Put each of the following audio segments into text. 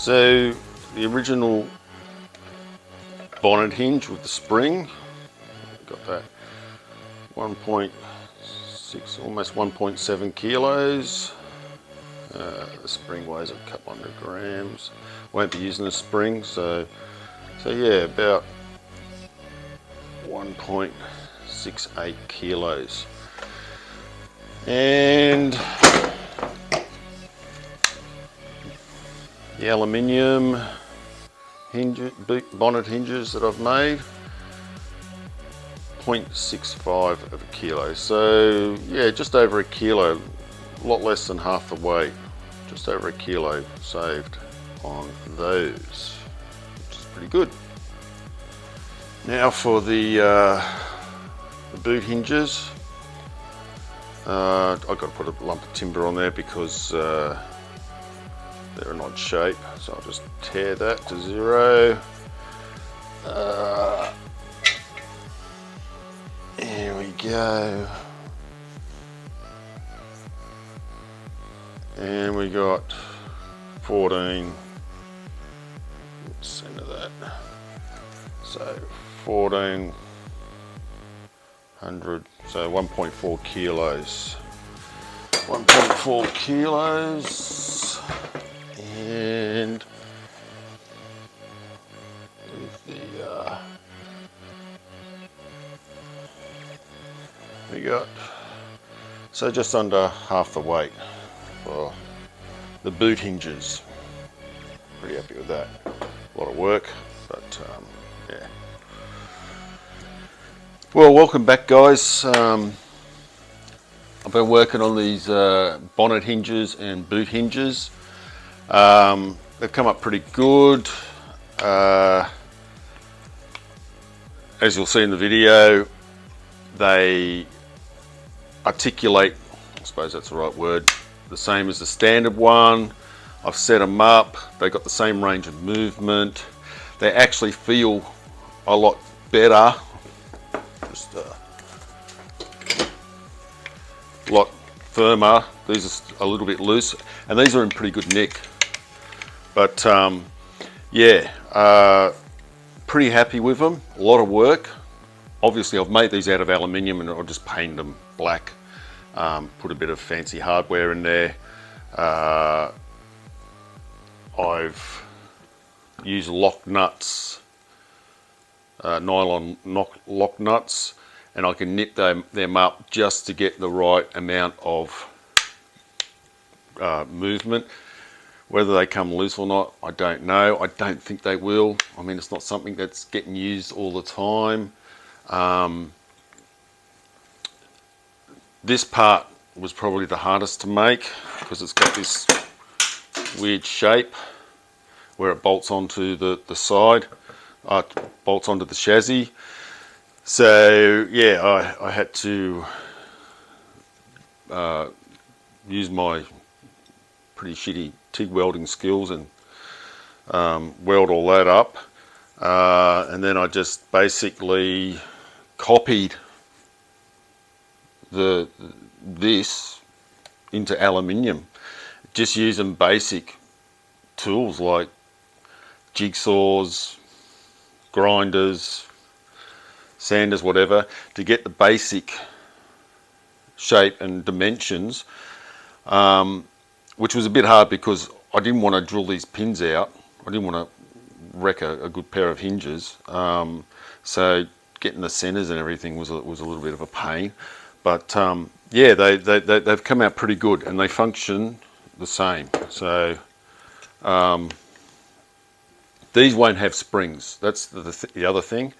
So the original bonnet hinge with the spring, got that 1.6, almost 1.7 kilos. The spring weighs a couple hundred grams. Won't be using a spring, so yeah, about 1.68 kilos. And the aluminium bonnet hinges that I've made, 0.65 of a kilo. So yeah, just over a kilo, a lot less than half the weight, just over a kilo saved on those, which is pretty good. Now for the boot hinges, I've got to put a lump of timber on there because they're an odd shape, so I'll just tear that to 0. Here we go. And we got 14, center that, so 1400, so 1.4 kilos. 1.4 kilos, and with the we got, so just under half the weight for the boot hinges. Pretty happy with that. A lot of work, but yeah. Well, welcome back, guys. I've been working on these bonnet hinges and boot hinges. They've come up pretty good. As you'll see in the video, they articulate, I suppose that's the right word, the same as the standard one. I've set them up, they've got the same range of movement. They actually feel a lot better, just a lot firmer. These are a little bit loose, and these are in pretty good nick. But yeah, pretty happy with them. A lot of work. Obviously I've made these out of aluminium and I'll just paint them black, put a bit of fancy hardware in there. I've used lock nuts, nylon lock nuts, and I can knit them up just to get the right amount of movement. Whether they come loose or not, I don't know. I don't think they will. I mean, it's not something that's getting used all the time. This part was probably the hardest to make because it's got this weird shape where it bolts onto the side, bolts onto the chassis. So yeah, I had to use my pretty shitty TIG welding skills and weld all that up, and then I just basically copied this into aluminium, just using basic tools like jigsaws, grinders, sanders, whatever, to get the basic shape and dimensions, which was a bit hard because I didn't want to drill these pins out. I didn't want to wreck a good pair of hinges, so getting the centers and everything was a little bit of a pain. But yeah, they've come out pretty good and they function the same. So these won't have springs. That's the other thing,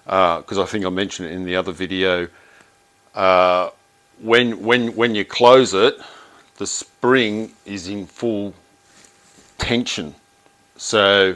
because I think I mentioned it in the other video. When you close it, the spring is in full tension. So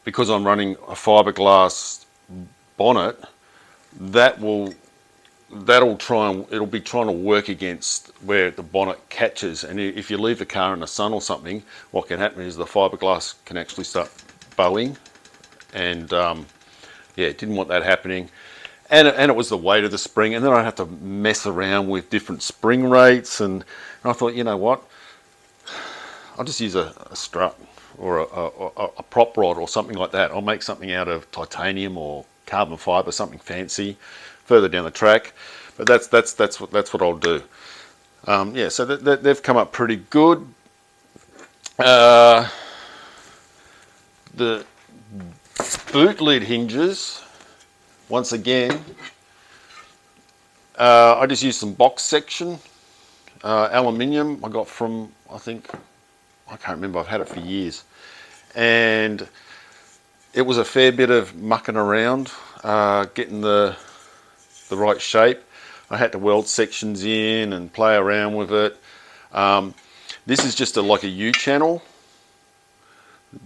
because I'm running a fiberglass bonnet, it'll be trying to work against where the bonnet catches, and if you leave the car in the sun or something, what can happen is the fiberglass can actually start bowing, and yeah, didn't want that happening. And it was the weight of the spring, and then I had to mess around with different spring rates, and I thought, you know what, I'll just use a strut. or a prop rod or something like that. I'll make something out of titanium or carbon fibre, something fancy, further down the track. But that's what I'll do. Yeah, so they've come up pretty good. The boot lid hinges, once again, I just used some box section aluminium I got from, I can't remember, I've had it for years, and it was a fair bit of mucking around, getting the right shape. I had to weld sections in and play around with it. This is just like a U-channel,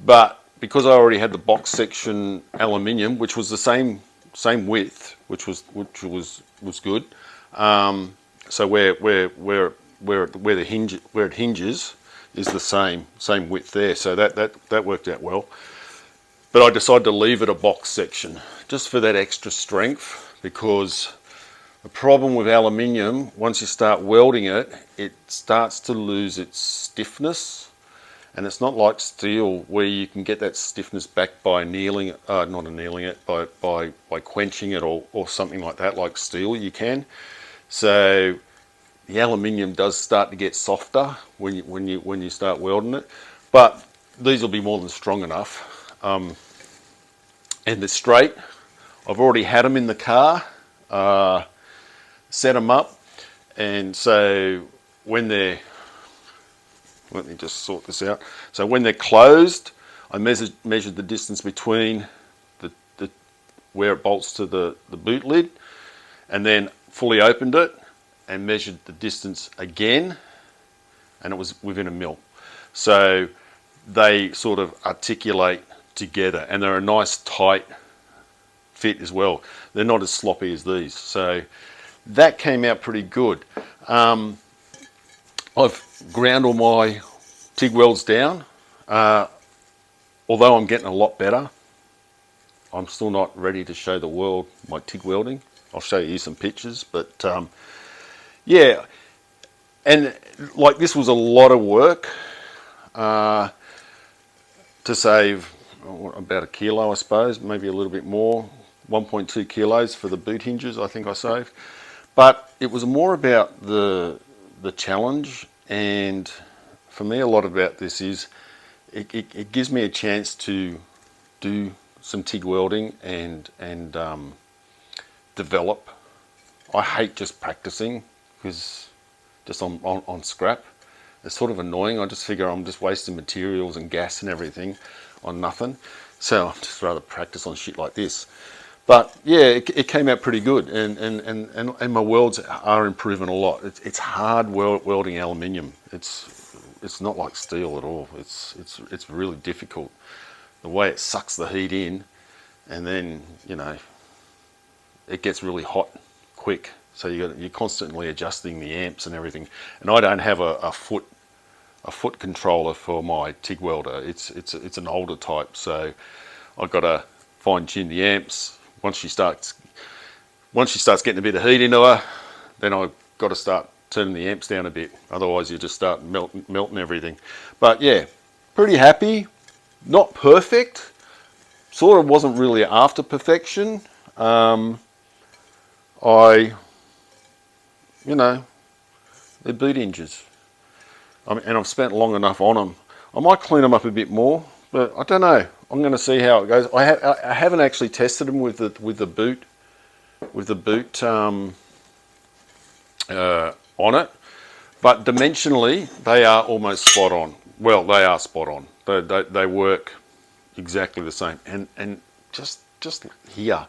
but because I already had the box section aluminium, which was the same width, which was good. So where it hinges is the same width there. So that worked out well. But I decided to leave it a box section just for that extra strength, because the problem with aluminium, once you start welding it, it starts to lose its stiffness. And it's not like steel where you can get that stiffness back by annealing it, not annealing it, by quenching it or something like that, like steel you can. So the aluminium does start to get softer when you start welding it. But these will be more than strong enough. And they're straight. I've already had them in the car, set them up, and so when they're, let me just sort this out. So when they're closed, I measured the distance between the where it bolts to the boot lid, and then fully opened it and measured the distance again, and it was within a mil. So they sort of articulate together, and they're a nice tight fit as well. They're not as sloppy as these. So that came out pretty good. I've ground all my TIG welds down. Although I'm getting a lot better, I'm still not ready to show the world my TIG welding. I'll show you some pictures, but yeah, and like this was a lot of work to save about a kilo, I suppose, maybe a little bit more, 1.2 kilos for the boot hinges I think I saved. But it was more about the challenge, and for me a lot about this is it gives me a chance to do some TIG welding and develop. I hate just practicing, because just on scrap, it's sort of annoying. I just figure I'm just wasting materials and gas and everything on nothing, so I'd just rather practice on shit like this. But yeah, it came out pretty good, and my welds are improving a lot. It's hard welding aluminium. It's not like steel at all. It's really difficult. The way it sucks the heat in, and then it gets really hot quick. So you're constantly adjusting the amps and everything. And I don't have a foot controller for my TIG welder. It's an older type, so I've got to fine tune the amps. Once she starts getting a bit of heat into her, then I've got to start turning the amps down a bit. Otherwise you just start melting everything. But yeah, pretty happy. Not perfect. Sort of wasn't really after perfection. They're boot hinges. And I've spent long enough on them. I might clean them up a bit more, but I don't know. I'm going to see how it goes. I haven't actually tested them with the boot on it, but dimensionally they are almost spot on. Well, they are spot on. They work exactly the same. And just here,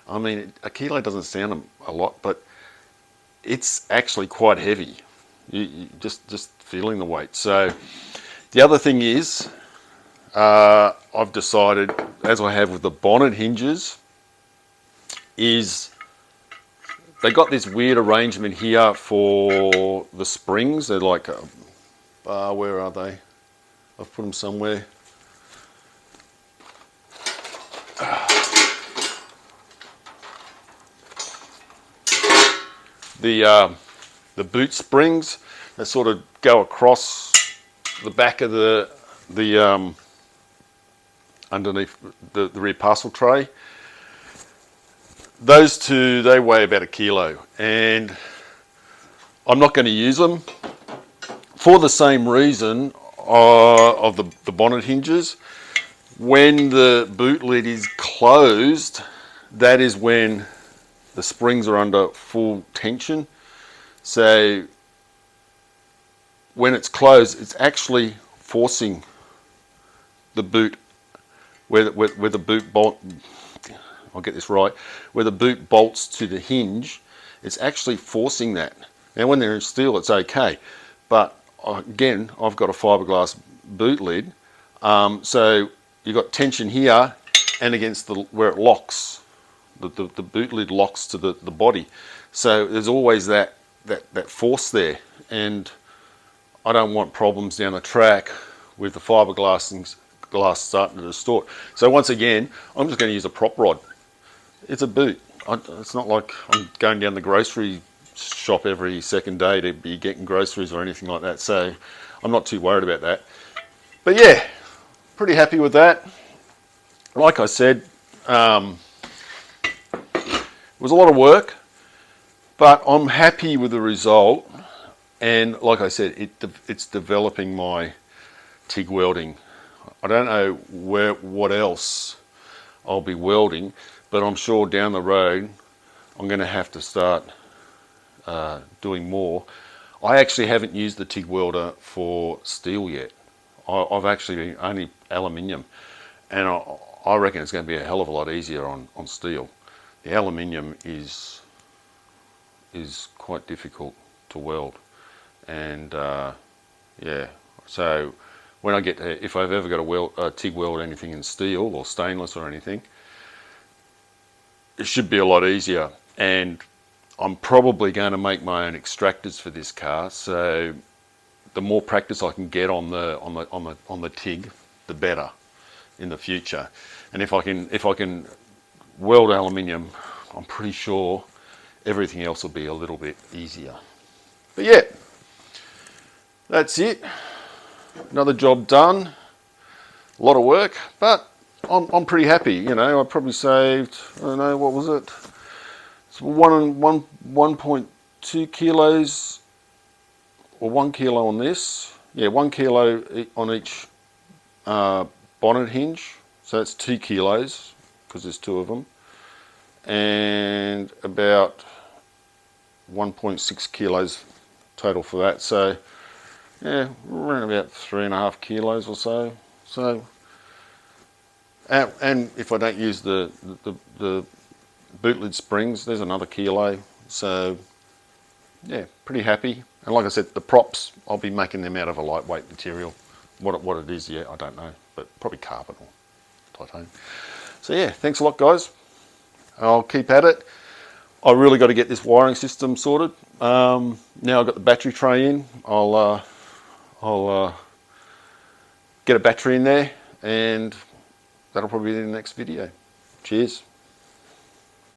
I mean, a kilo doesn't sound a lot, but it's actually quite heavy. You just feeling the weight. So the other thing is, I've decided, as I have with the bonnet hinges, is they got this weird arrangement here for the springs. They're like, where are they? I've put them somewhere. The boot springs, they sort of go across the back of the underneath the rear parcel tray. Those two, they weigh about 1 kilo, and I'm not going to use them for the same reason of the bonnet hinges. When the boot lid is closed, that is when the springs are under full tension. So when it's closed, it's actually forcing the boot where the boot bolt, I'll get this right, where the boot bolts to the hinge, it's actually forcing that. Now when they're in steel, it's okay, but again, I've got a fiberglass boot lid, so you've got tension here and against where it locks. The boot lid locks to the body, so there's always that force there, and I don't want problems down the track with the fiberglass glass starting to distort. So once again, I'm just going to use a prop rod. It's a boot. It's not like I'm going down the grocery shop every second day to be getting groceries or anything like that, so I'm not too worried about that. But yeah, pretty happy with that. Like I said, it was a lot of work, but I'm happy with the result. And like I said, it's developing my TIG welding. I don't know what else I'll be welding, but I'm sure down the road I'm going to have to start doing more. I actually haven't used the TIG welder for steel yet. I've actually been only aluminium, and I reckon it's going to be a hell of a lot easier on steel. The aluminium is quite difficult to weld, and yeah, so when I get to, if I've ever got to TIG weld anything in steel or stainless or anything, it should be a lot easier. And I'm probably going to make my own extractors for this car, so the more practice I can get on the TIG, the better in the future. And if I can weld aluminium, I'm pretty sure everything else will be a little bit easier. But yeah, that's it. Another job done. A lot of work, but I'm pretty happy. You know, I probably saved, I don't know, what was it? It's 1.2 kilos, or 1 kilo on this. Yeah, 1 kilo on each bonnet hinge. So that's 2 kilos because there's 2 of them, and about 1.6 kilos total for that. So yeah, around about 3.5 kilos or so. So, and if I don't use the boot lid springs, there's another kilo. So yeah, pretty happy. And like I said, the props, I'll be making them out of a lightweight material. What it is yet, I don't know, but probably carbon or titanium. So yeah, thanks a lot, guys. I'll keep at it. I really got to get this wiring system sorted. Now I've got the battery tray in. I'll get a battery in there, and that'll probably be in the next video. Cheers.